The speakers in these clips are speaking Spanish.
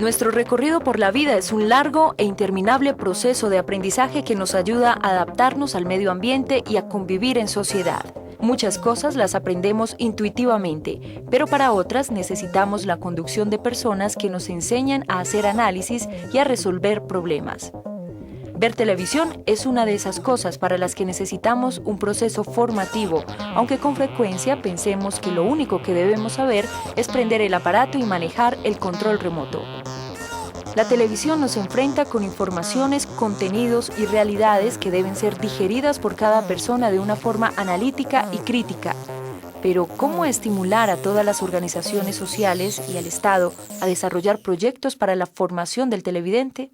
Nuestro recorrido por la vida es un largo e interminable proceso de aprendizaje que nos ayuda a adaptarnos al medio ambiente y a convivir en sociedad. Muchas cosas las aprendemos intuitivamente, pero para otras necesitamos la conducción de personas que nos enseñan a hacer análisis y a resolver problemas. Ver televisión es una de esas cosas para las que necesitamos un proceso formativo, aunque con frecuencia pensemos que lo único que debemos saber es prender el aparato y manejar el control remoto. La televisión nos enfrenta con informaciones, contenidos y realidades que deben ser digeridas por cada persona de una forma analítica y crítica. Pero, ¿cómo estimular a todas las organizaciones sociales y al Estado a desarrollar proyectos para la formación del televidente?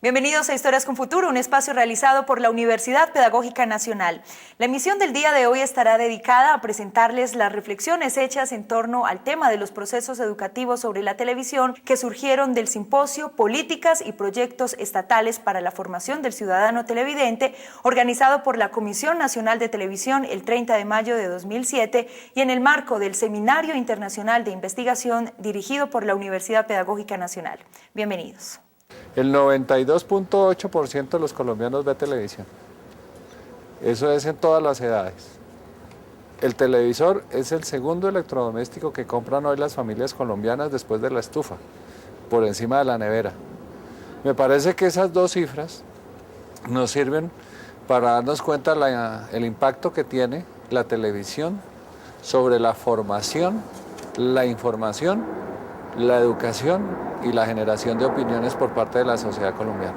Bienvenidos a Historias con Futuro, un espacio realizado por la Universidad Pedagógica Nacional. La emisión del día de hoy estará dedicada a presentarles las reflexiones hechas en torno al tema de los procesos educativos sobre la televisión que surgieron del simposio Políticas y Proyectos Estatales para la Formación del Ciudadano Televidente, organizado por la Comisión Nacional de Televisión el 30 de mayo de 2007 y en el marco del Seminario Internacional de Investigación dirigido por la Universidad Pedagógica Nacional. Bienvenidos. El 92.8% de los colombianos ve televisión. Eso es en todas las edades. El televisor es el segundo electrodoméstico que compran hoy las familias colombianas después de la estufa, por encima de la nevera. Me parece que esas dos cifras nos sirven para darnos cuenta el impacto que tiene la televisión sobre la formación, la información, la educación y la generación de opiniones por parte de la sociedad colombiana.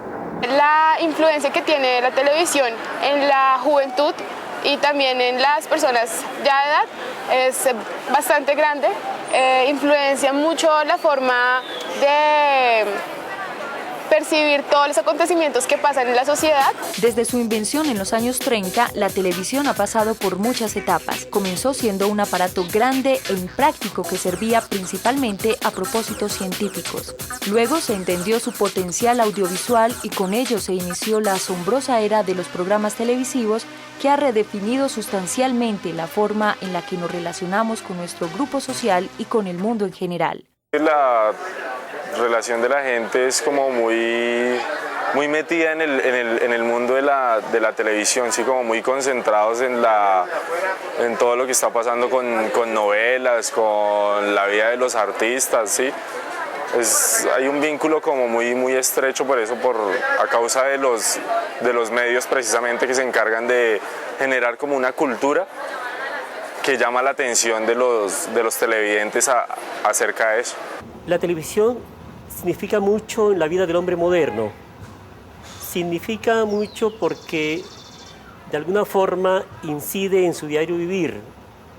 La influencia que tiene la televisión en la juventud y también en las personas ya de edad es bastante grande. Influencia mucho la forma de percibir todos los acontecimientos que pasan en la sociedad. Desde su invención en los años 30, la televisión ha pasado por muchas etapas. Comenzó siendo un aparato grande e impráctico que servía principalmente a propósitos científicos. Luego se entendió su potencial audiovisual y con ello se inició la asombrosa era de los programas televisivos que ha redefinido sustancialmente la forma en la que nos relacionamos con nuestro grupo social y con el mundo en general. La relación de la gente es como muy metida en el mundo de la televisión, sí, como muy concentrados en todo lo que está pasando con novelas, con la vida de los artistas, sí. Hay un vínculo como muy estrecho por eso, a causa de los medios precisamente que se encargan de generar como una cultura que llama la atención de los televidentes acerca de eso. La televisión significa mucho en la vida del hombre moderno. Significa mucho porque de alguna forma incide en su diario vivir,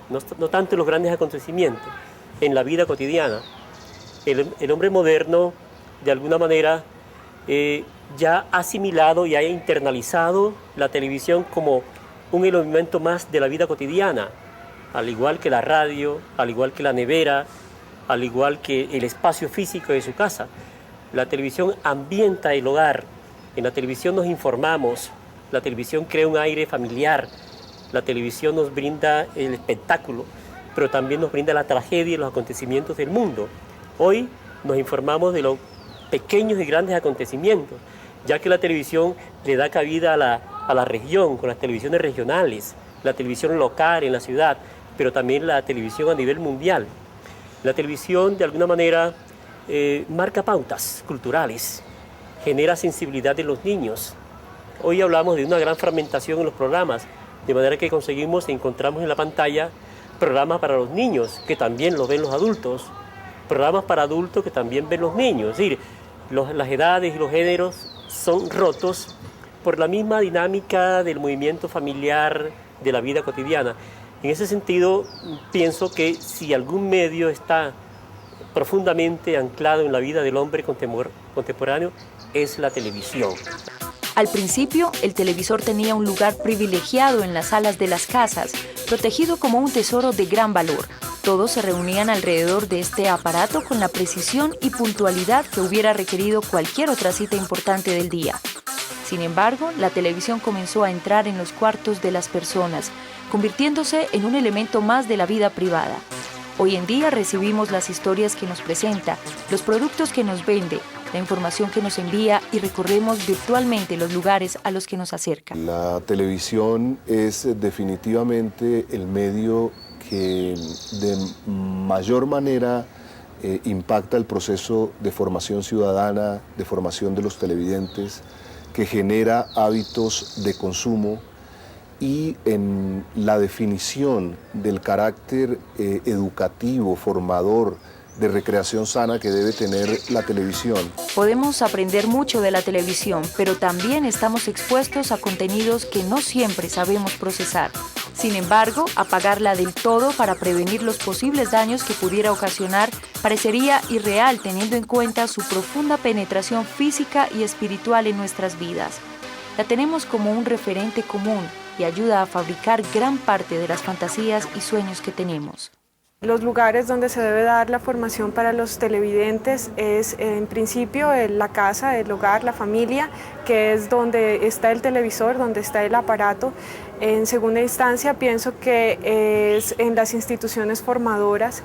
no tanto en los grandes acontecimientos, en la vida cotidiana. El hombre moderno, de alguna manera, ya ha asimilado y ha internalizado la televisión como un elemento más de la vida cotidiana, al igual que la radio, al igual que la nevera, al igual que el espacio físico de su casa. La televisión ambienta el hogar, en la televisión nos informamos, la televisión crea un aire familiar, la televisión nos brinda el espectáculo, pero también nos brinda la tragedia y los acontecimientos del mundo. Hoy nos informamos de los pequeños y grandes acontecimientos, ya que la televisión le da cabida a la región, con las televisiones regionales, la televisión local en la ciudad, pero también la televisión a nivel mundial. La televisión, de alguna manera, marca pautas culturales, genera sensibilidad de los niños. Hoy hablamos de una gran fragmentación en los programas, de manera que encontramos en la pantalla programas para los niños, que también los ven los adultos, programas para adultos que también ven los niños. Es decir, las edades y los géneros son rotos por la misma dinámica del movimiento familiar de la vida cotidiana. En ese sentido, pienso que si algún medio está profundamente anclado en la vida del hombre contemporáneo es la televisión. Al principio, el televisor tenía un lugar privilegiado en las salas de las casas, protegido como un tesoro de gran valor. Todos se reunían alrededor de este aparato con la precisión y puntualidad que hubiera requerido cualquier otra cita importante del día. Sin embargo, la televisión comenzó a entrar en los cuartos de las personas, convirtiéndose en un elemento más de la vida privada. Hoy en día recibimos las historias que nos presenta, los productos que nos vende, la información que nos envía y recorremos virtualmente los lugares a los que nos acerca. La televisión es definitivamente el medio que de mayor manera impacta el proceso de formación ciudadana, de formación de los televidentes, que genera hábitos de consumo y en la definición del carácter educativo, formador, de recreación sana que debe tener la televisión. Podemos aprender mucho de la televisión, pero también estamos expuestos a contenidos que no siempre sabemos procesar. Sin embargo, apagarla del todo para prevenir los posibles daños que pudiera ocasionar parecería irreal teniendo en cuenta su profunda penetración física y espiritual en nuestras vidas. La tenemos como un referente común y ayuda a fabricar gran parte de las fantasías y sueños que tenemos. Los lugares donde se debe dar la formación para los televidentes es en principio la casa, el hogar, la familia, que es donde está el televisor, donde está el aparato. En segunda instancia pienso que es en las instituciones formadoras,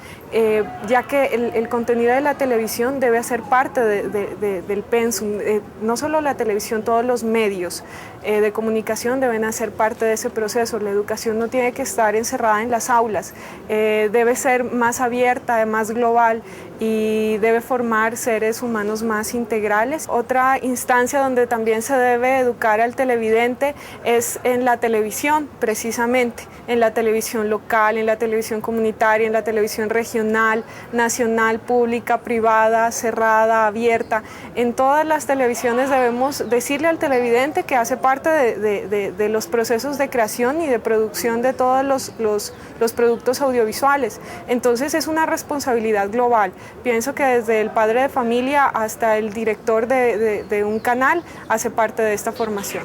ya que el contenido de la televisión debe ser parte del pensum. No solo la televisión, todos los medios de comunicación deben hacer parte de ese proceso. La educación no tiene que estar encerrada en las aulas, debe ser más abierta, más global y debe formar seres humanos más integrales. Otra instancia donde también se debe educar al televidente es en la televisión, precisamente, en la televisión local, en la televisión comunitaria, en la televisión regional, nacional, pública, privada, cerrada, abierta. En todas las televisiones debemos decirle al televidente que hace parte de los procesos de creación y de producción de todos los productos audiovisuales. Entonces es una responsabilidad global. Pienso que desde el padre de familia hasta el director de un canal hace parte de esta formación.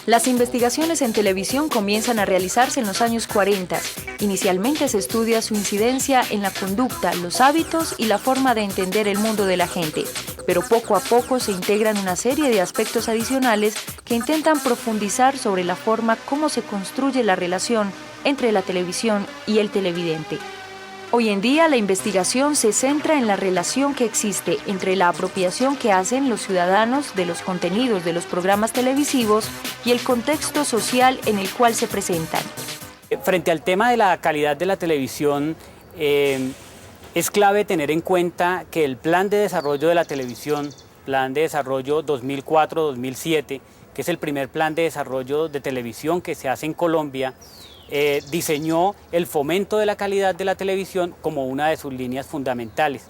Las investigaciones en televisión comienzan a realizarse en los años 40. Inicialmente se estudia su incidencia en la conducta, los hábitos y la forma de entender el mundo de la gente, pero poco a poco se integran una serie de aspectos adicionales que intentan profundizar sobre la forma como se construye la relación entre la televisión y el televidente. Hoy en día la investigación se centra en la relación que existe entre la apropiación que hacen los ciudadanos de los contenidos de los programas televisivos y el contexto social en el cual se presentan. Frente al tema de la calidad de la televisión, es clave tener en cuenta que el Plan de Desarrollo de la Televisión, Plan de Desarrollo 2004-2007, que es el primer plan de desarrollo de televisión que se hace en Colombia, diseñó el fomento de la calidad de la televisión como una de sus líneas fundamentales.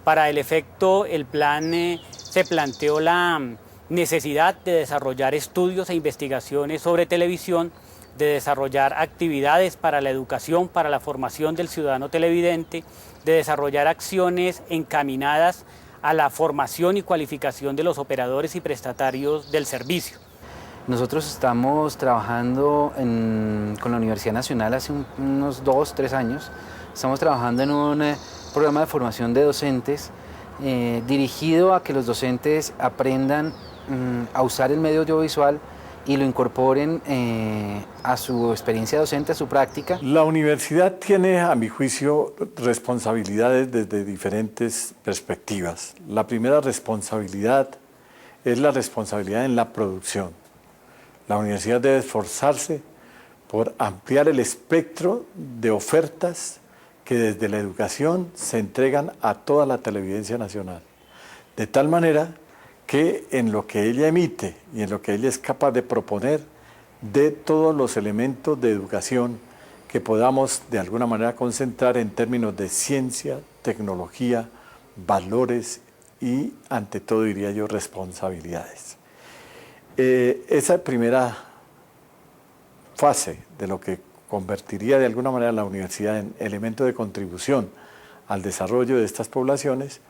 Para el efecto, el plan se planteó la necesidad de desarrollar estudios e investigaciones sobre televisión, de desarrollar actividades para la educación, para la formación del ciudadano televidente, de desarrollar acciones encaminadas a la formación y cualificación de los operadores y prestatarios del servicio. Nosotros estamos trabajando con la Universidad Nacional hace unos 2-3 años. Estamos trabajando en un programa de formación de docentes dirigido a que los docentes aprendan a usar el medio audiovisual y lo incorporen a su experiencia docente, a su práctica. La universidad tiene, a mi juicio, responsabilidades desde diferentes perspectivas. La primera responsabilidad es la responsabilidad en la producción. La universidad debe esforzarse por ampliar el espectro de ofertas que desde la educación se entregan a toda la televidencia nacional. De tal manera que en lo que ella emite y en lo que ella es capaz de proponer, de todos los elementos de educación que podamos de alguna manera concentrar en términos de ciencia, tecnología, valores y, ante todo, diría yo, responsabilidades. Esa primera fase de lo que convertiría de alguna manera la universidad en elemento de contribución al desarrollo de estas poblaciones,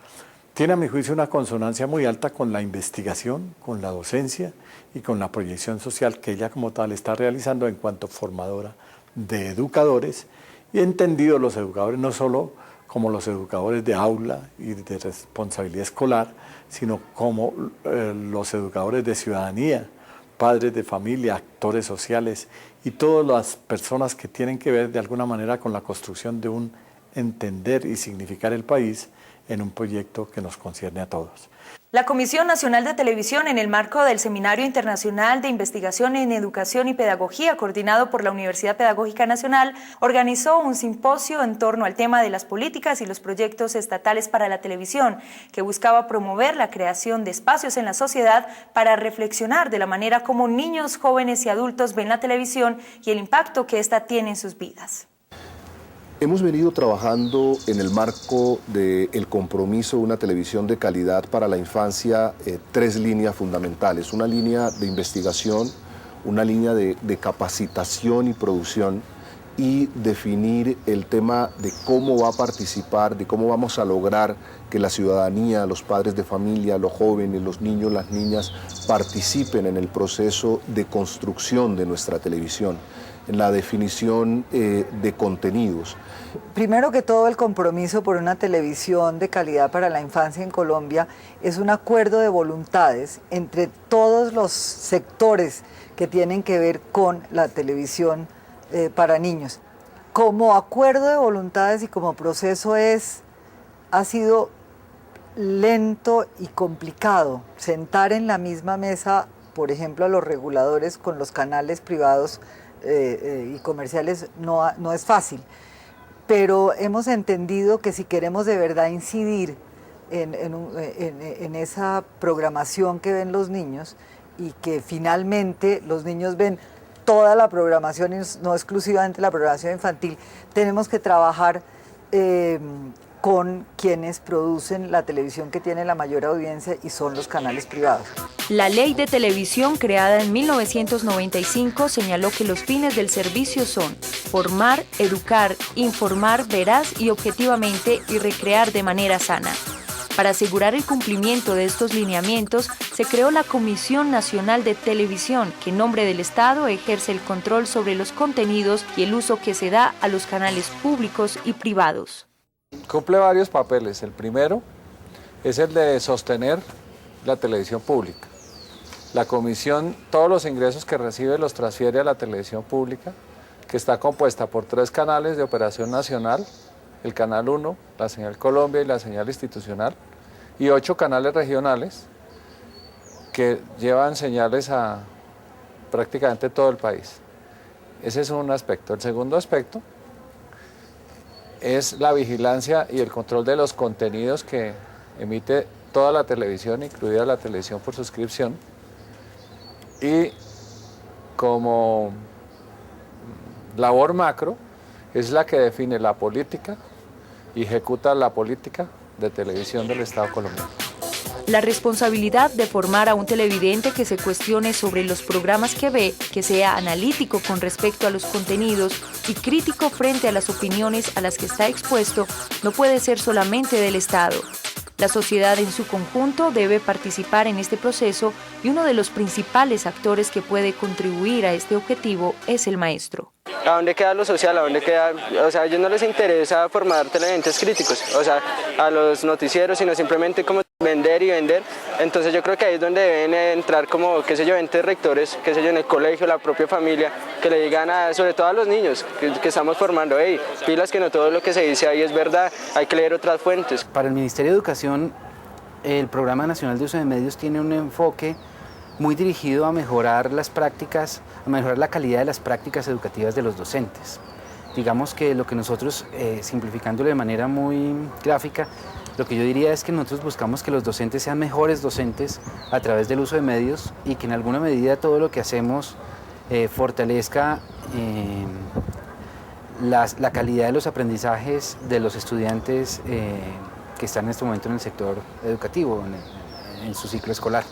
tiene a mi juicio una consonancia muy alta con la investigación, con la docencia y con la proyección social que ella como tal está realizando en cuanto formadora de educadores, y entendido los educadores no solo como los educadores de aula y de responsabilidad escolar, sino como los educadores de ciudadanía, padres de familia, actores sociales y todas las personas que tienen que ver de alguna manera con la construcción de un entender y significar el país en un proyecto que nos concierne a todos. La Comisión Nacional de Televisión, en el marco del Seminario Internacional de Investigación en Educación y Pedagogía, coordinado por la Universidad Pedagógica Nacional, organizó un simposio en torno al tema de las políticas y los proyectos estatales para la televisión, que buscaba promover la creación de espacios en la sociedad para reflexionar de la manera como niños, jóvenes y adultos ven la televisión y el impacto que ésta tiene en sus vidas. Hemos venido trabajando en el marco del compromiso de una televisión de calidad para la infancia, 3 líneas fundamentales: una línea de investigación, una línea de capacitación y producción, y definir el tema de cómo va a participar, de cómo vamos a lograr que la ciudadanía, los padres de familia, los jóvenes, los niños, las niñas participen en el proceso de construcción de nuestra televisión, en la definición de contenidos. Primero que todo, el compromiso por una televisión de calidad para la infancia en Colombia es un acuerdo de voluntades entre todos los sectores que tienen que ver con la televisión para niños. Como acuerdo de voluntades y como proceso ha sido lento y complicado sentar en la misma mesa, por ejemplo, a los reguladores con los canales privados y comerciales. No es fácil, pero hemos entendido que si queremos de verdad incidir en esa programación que ven los niños, y que finalmente los niños ven toda la programación y no exclusivamente la programación infantil, tenemos que trabajar con quienes producen la televisión que tiene la mayor audiencia, y son los canales privados. La Ley de Televisión, creada en 1995, señaló que los fines del servicio son formar, educar, informar veraz y objetivamente y recrear de manera sana. Para asegurar el cumplimiento de estos lineamientos, se creó la Comisión Nacional de Televisión, que en nombre del Estado ejerce el control sobre los contenidos y el uso que se da a los canales públicos y privados. Cumple varios papeles. El primero es el de sostener la televisión pública. La comisión, todos los ingresos que recibe los transfiere a la televisión pública, que está compuesta por 3 canales de operación nacional: el Canal 1, la Señal Colombia y la Señal Institucional, y 8 canales regionales que llevan señales a prácticamente todo el país. Ese es un aspecto. El segundo aspecto es la vigilancia y el control de los contenidos que emite toda la televisión, incluida la televisión por suscripción, y como labor macro es la que define la política y ejecuta la política de televisión del Estado colombiano. La responsabilidad de formar a un televidente que se cuestione sobre los programas que ve, que sea analítico con respecto a los contenidos y crítico frente a las opiniones a las que está expuesto, no puede ser solamente del Estado. La sociedad en su conjunto debe participar en este proceso, y uno de los principales actores que puede contribuir a este objetivo es el maestro. ¿A dónde queda lo social? ¿A dónde queda? O sea, a ellos no les interesa formar televidentes críticos, o sea, a los noticieros, sino simplemente como vender y vender. Entonces yo creo que ahí es donde deben entrar como, qué sé yo, entes rectores, qué sé yo, en el colegio, la propia familia, que le digan sobre todo a los niños que estamos formando: hey, pilas, que no todo lo que se dice ahí es verdad, hay que leer otras fuentes. Para el Ministerio de Educación, el Programa Nacional de Uso de Medios tiene un enfoque muy dirigido a mejorar las prácticas, a mejorar la calidad de las prácticas educativas de los docentes. Digamos que lo que nosotros, simplificándolo de manera muy gráfica, lo que yo diría es que nosotros buscamos que los docentes sean mejores docentes a través del uso de medios, y que en alguna medida todo lo que hacemos fortalezca la calidad de los aprendizajes de los estudiantes que están en este momento en el sector educativo, en su ciclo escolar.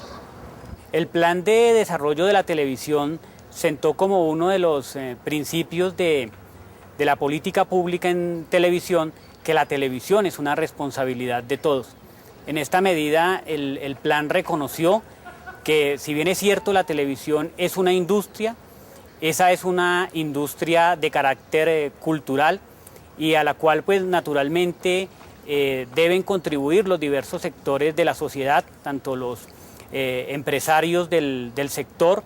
El plan de desarrollo de la televisión sentó como uno de los principios de la política pública en televisión que la televisión es una responsabilidad de todos. En esta medida, el plan reconoció que, si bien es cierto, la televisión es una industria, esa es una industria de carácter cultural y a la cual, pues, naturalmente deben contribuir los diversos sectores de la sociedad, tanto los empresarios del sector,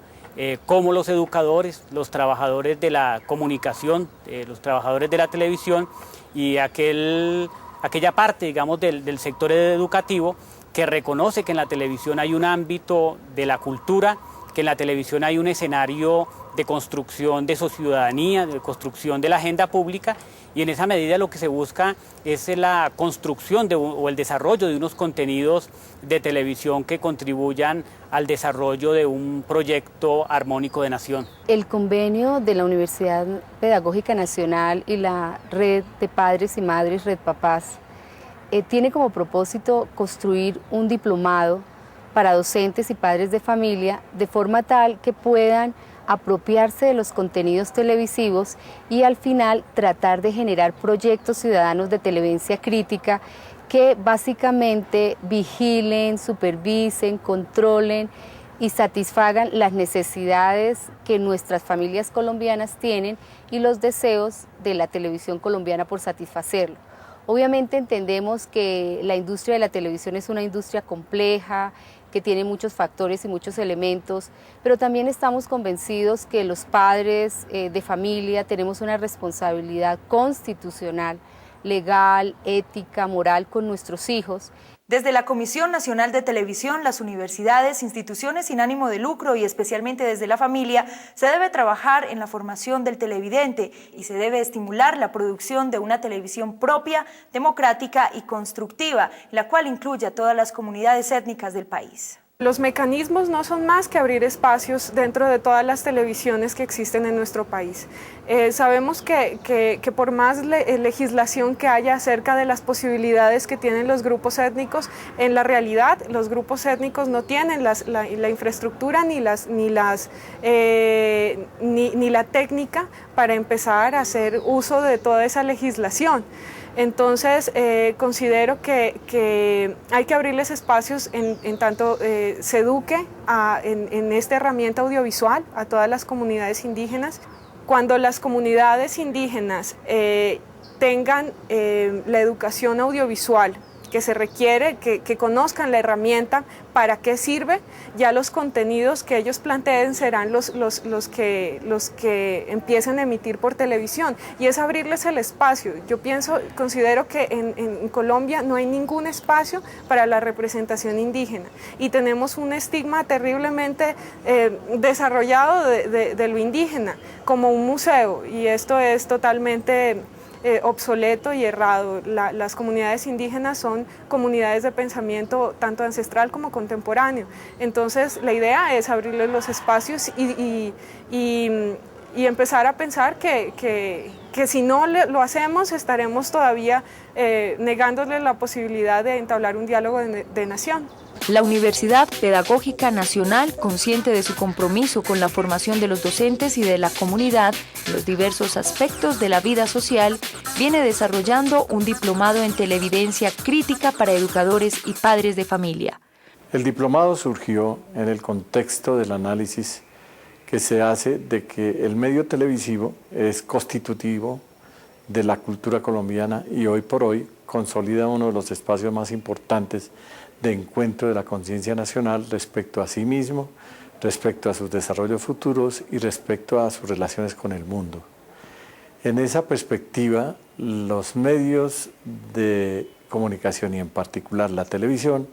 como los educadores, los trabajadores de la comunicación, los trabajadores de la televisión y aquella parte, digamos, del sector educativo que reconoce que en la televisión hay un ámbito de la cultura, que en la televisión hay un escenario de construcción de su ciudadanía, de construcción de la agenda pública, y en esa medida lo que se busca es la construcción o el desarrollo de unos contenidos de televisión que contribuyan al desarrollo de un proyecto armónico de nación. El convenio de la Universidad Pedagógica Nacional y la Red de Padres y Madres, Red Papás, tiene como propósito construir un diplomado para docentes y padres de familia de forma tal que puedan apropiarse de los contenidos televisivos y al final tratar de generar proyectos ciudadanos de televidencia crítica que básicamente vigilen, supervisen, controlen y satisfagan las necesidades que nuestras familias colombianas tienen y los deseos de la televisión colombiana por satisfacerlo. Obviamente entendemos que la industria de la televisión es una industria compleja, que tiene muchos factores y muchos elementos, pero también estamos convencidos que los padres de familia tenemos una responsabilidad constitucional, legal, ética, moral con nuestros hijos. Desde la Comisión Nacional de Televisión, las universidades, instituciones sin ánimo de lucro y especialmente desde la familia, se debe trabajar en la formación del televidente y se debe estimular la producción de una televisión propia, democrática y constructiva, la cual incluya a todas las comunidades étnicas del país. Los mecanismos no son más que abrir espacios dentro de todas las televisiones que existen en nuestro país. Sabemos que por más legislación que haya acerca de las posibilidades que tienen los grupos étnicos, en la realidad los grupos étnicos no tienen la infraestructura ni la técnica para empezar a hacer uso de toda esa legislación. Entonces, considero que hay que abrirles espacios en tanto se eduque en esta herramienta audiovisual a todas las comunidades indígenas. Cuando las comunidades indígenas tengan la educación audiovisual que se requiere, que conozcan la herramienta, para qué sirve, ya los contenidos que ellos planteen serán los que empiecen a emitir por televisión, y es abrirles el espacio. Yo considero que en Colombia no hay ningún espacio para la representación indígena y tenemos un estigma terriblemente desarrollado de lo indígena como un museo, y esto es totalmente obsoleto y errado. Las comunidades indígenas son comunidades de pensamiento tanto ancestral como contemporáneo. Entonces la idea es abrirles los espacios y empezar a pensar que si no lo hacemos estaremos todavía negándoles la posibilidad de entablar un diálogo de nación. La Universidad Pedagógica Nacional, consciente de su compromiso con la formación de los docentes y de la comunidad en los diversos aspectos de la vida social, viene desarrollando un diplomado en televidencia crítica para educadores y padres de familia. El diplomado surgió en el contexto del análisis que se hace de que el medio televisivo es constitutivo de la cultura colombiana y hoy por hoy consolida uno de los espacios más importantes de encuentro de la conciencia nacional respecto a sí mismo, respecto a sus desarrollos futuros y respecto a sus relaciones con el mundo. En esa perspectiva, los medios de comunicación y en particular la televisión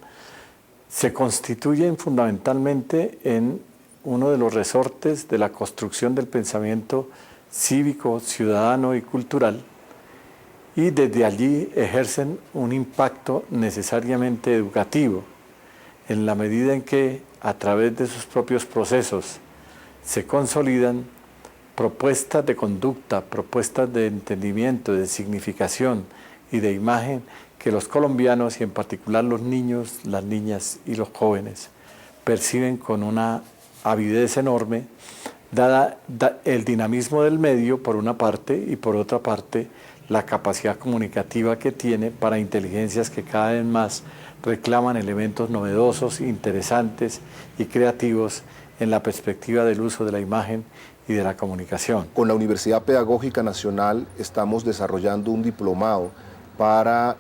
se constituyen fundamentalmente en uno de los resortes de la construcción del pensamiento cívico, ciudadano y cultural, y desde allí ejercen un impacto necesariamente educativo, en la medida en que a través de sus propios procesos se consolidan propuestas de conducta, propuestas de entendimiento, de significación y de imagen que los colombianos y en particular los niños, las niñas y los jóvenes perciben con una avidez enorme, dada el dinamismo del medio por una parte y por otra parte la capacidad comunicativa que tiene para inteligencias que cada vez más reclaman elementos novedosos, interesantes y creativos en la perspectiva del uso de la imagen y de la comunicación. Con la Universidad Pedagógica Nacional estamos desarrollando un diplomado para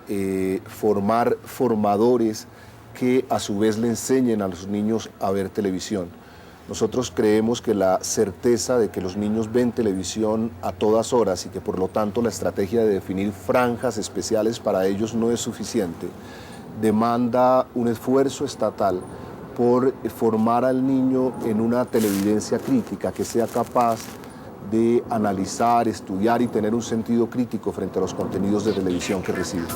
formar formadores que a su vez le enseñen a los niños a ver televisión. Nosotros creemos que la certeza de que los niños ven televisión a todas horas y que por lo tanto la estrategia de definir franjas especiales para ellos no es suficiente, demanda un esfuerzo estatal por formar al niño en una televidencia crítica que sea capaz de analizar, estudiar y tener un sentido crítico frente a los contenidos de televisión que recibe.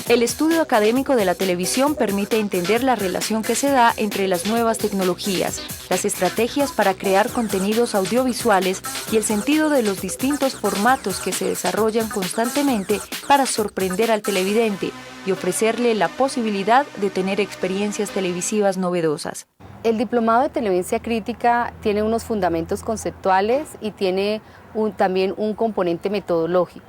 El estudio académico de la televisión permite entender la relación que se da entre las nuevas tecnologías, las estrategias para crear contenidos audiovisuales y el sentido de los distintos formatos que se desarrollan constantemente para sorprender al televidente y ofrecerle la posibilidad de tener experiencias televisivas novedosas. El diplomado de televidencia crítica tiene unos fundamentos conceptuales y tiene también un componente metodológico.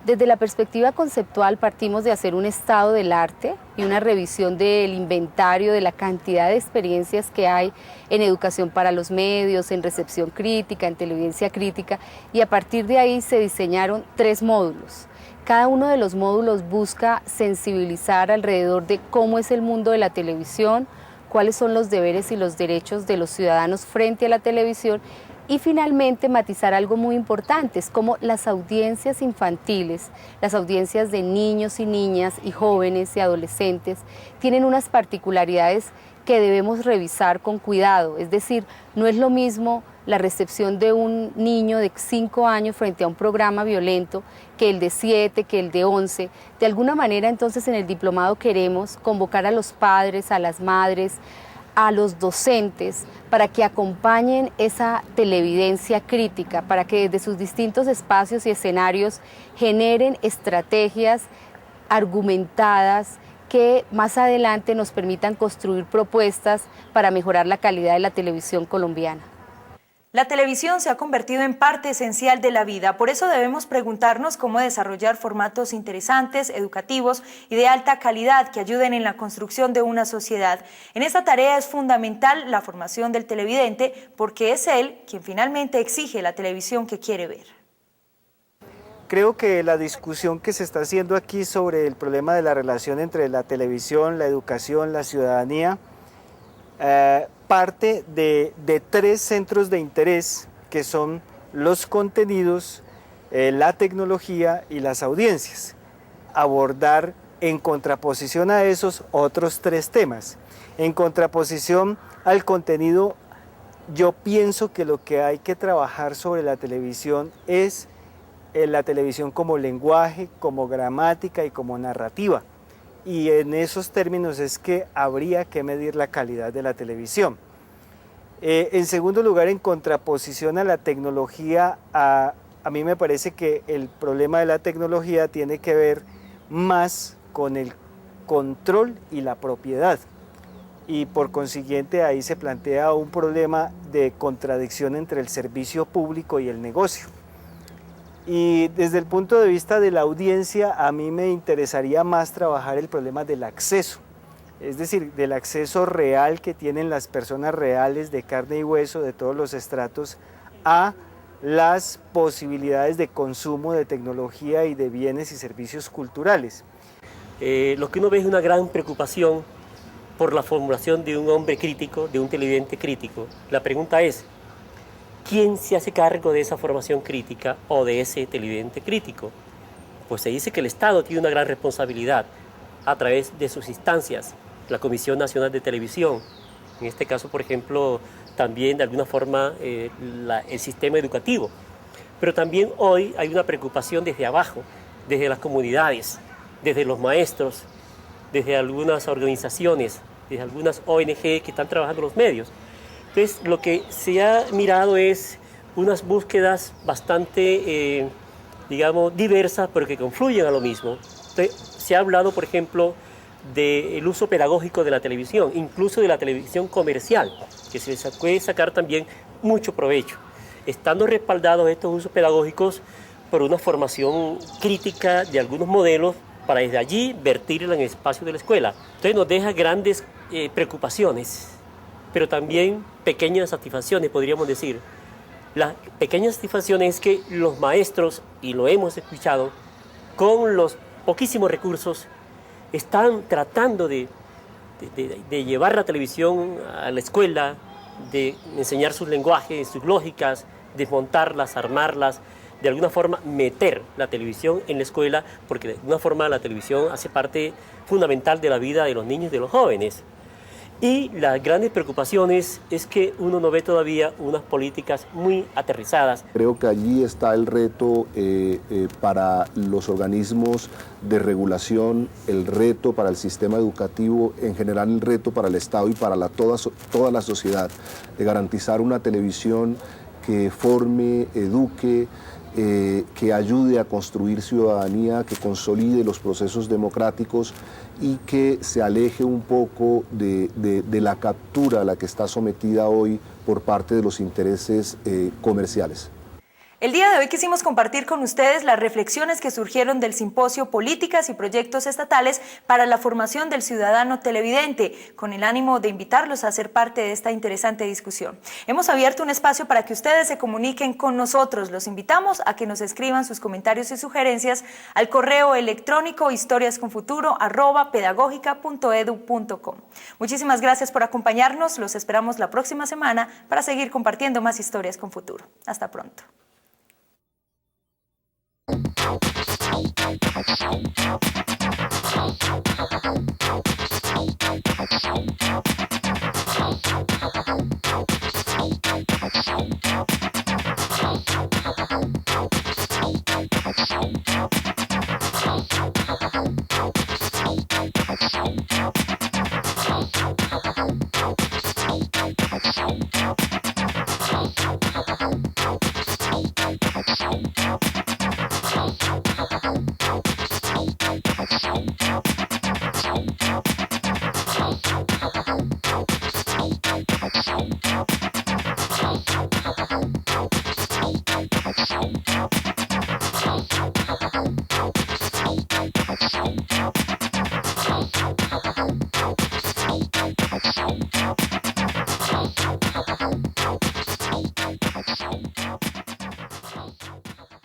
Desde la perspectiva conceptual partimos de hacer un estado del arte y una revisión del inventario de la cantidad de experiencias que hay en educación para los medios, en recepción crítica, en televidencia crítica, y a partir de ahí se diseñaron 3 módulos. Cada uno de los módulos busca sensibilizar alrededor de cómo es el mundo de la televisión, cuáles son los deberes y los derechos de los ciudadanos frente a la televisión y finalmente matizar algo muy importante, es como las audiencias infantiles, las audiencias de niños y niñas y jóvenes y adolescentes tienen unas particularidades que debemos revisar con cuidado, es decir, no es lo mismo la recepción de un niño de 5 años frente a un programa violento que el de 7, que el de 11. De alguna manera entonces en el diplomado queremos convocar a los padres, a las madres, a los docentes para que acompañen esa televidencia crítica, para que desde sus distintos espacios y escenarios generen estrategias argumentadas que más adelante nos permitan construir propuestas para mejorar la calidad de la televisión colombiana. La televisión se ha convertido en parte esencial de la vida, por eso debemos preguntarnos cómo desarrollar formatos interesantes, educativos y de alta calidad que ayuden en la construcción de una sociedad. En esta tarea es fundamental la formación del televidente porque es él quien finalmente exige la televisión que quiere ver. Creo que la discusión que se está haciendo aquí sobre el problema de la relación entre la televisión, la educación, la ciudadanía, parte de 3 centros de interés que son los contenidos, la tecnología y las audiencias. Abordar en contraposición a esos otros 3 temas. En contraposición al contenido, yo pienso que lo que hay que trabajar sobre la televisión es la televisión como lenguaje, como gramática y como narrativa. Y en esos términos es que habría que medir la calidad de la televisión. En segundo lugar, en contraposición a la tecnología, a mí me parece que el problema de la tecnología tiene que ver más con el control y la propiedad. Y por consiguiente ahí se plantea un problema de contradicción entre el servicio público y el negocio. Y desde el punto de vista de la audiencia, a mí me interesaría más trabajar el problema del acceso, es decir, del acceso real que tienen las personas reales de carne y hueso de todos los estratos a las posibilidades de consumo de tecnología y de bienes y servicios culturales. Lo que uno ve es una gran preocupación por la formulación de un hombre crítico, de un televidente crítico. La pregunta es, ¿quién se hace cargo de esa formación crítica o de ese televidente crítico? Pues se dice que el Estado tiene una gran responsabilidad a través de sus instancias, la Comisión Nacional de Televisión, en este caso, por ejemplo, también de alguna forma el sistema educativo. Pero también hoy hay una preocupación desde abajo, desde las comunidades, desde los maestros, desde algunas organizaciones, desde algunas ONG que están trabajando en los medios. Entonces, lo que se ha mirado es unas búsquedas bastante, digamos, diversas, pero que confluyen a lo mismo. Entonces, se ha hablado, por ejemplo, del uso pedagógico de la televisión, incluso de la televisión comercial, que se puede sacar también mucho provecho. Estando respaldados estos usos pedagógicos por una formación crítica de algunos modelos para desde allí vertirla en el espacio de la escuela. Entonces nos deja grandes preocupaciones, pero también pequeñas satisfacciones, podríamos decir. La pequeña satisfacción es que los maestros, y lo hemos escuchado, con los poquísimos recursos, están tratando de llevar la televisión a la escuela, de enseñar sus lenguajes, sus lógicas, desmontarlas, armarlas, de alguna forma meter la televisión en la escuela, porque de alguna forma la televisión hace parte fundamental de la vida de los niños y de los jóvenes. Y las grandes preocupaciones es que uno no ve todavía unas políticas muy aterrizadas. Creo que allí está el reto para los organismos de regulación, el reto para el sistema educativo, en general el reto para el Estado y para toda la sociedad, de garantizar una televisión que forme, eduque, que ayude a construir ciudadanía, que consolide los procesos democráticos y que se aleje un poco de la captura a la que está sometida hoy por parte de los intereses comerciales. El día de hoy quisimos compartir con ustedes las reflexiones que surgieron del simposio Políticas y Proyectos Estatales para la Formación del Ciudadano Televidente, con el ánimo de invitarlos a ser parte de esta interesante discusión. Hemos abierto un espacio para que ustedes se comuniquen con nosotros. Los invitamos a que nos escriban sus comentarios y sugerencias al correo electrónico historiasconfuturo@pedagogica.edu.com. Muchísimas gracias por acompañarnos. Los esperamos la próxima semana para seguir compartiendo más historias con futuro. Hasta pronto. Thank you.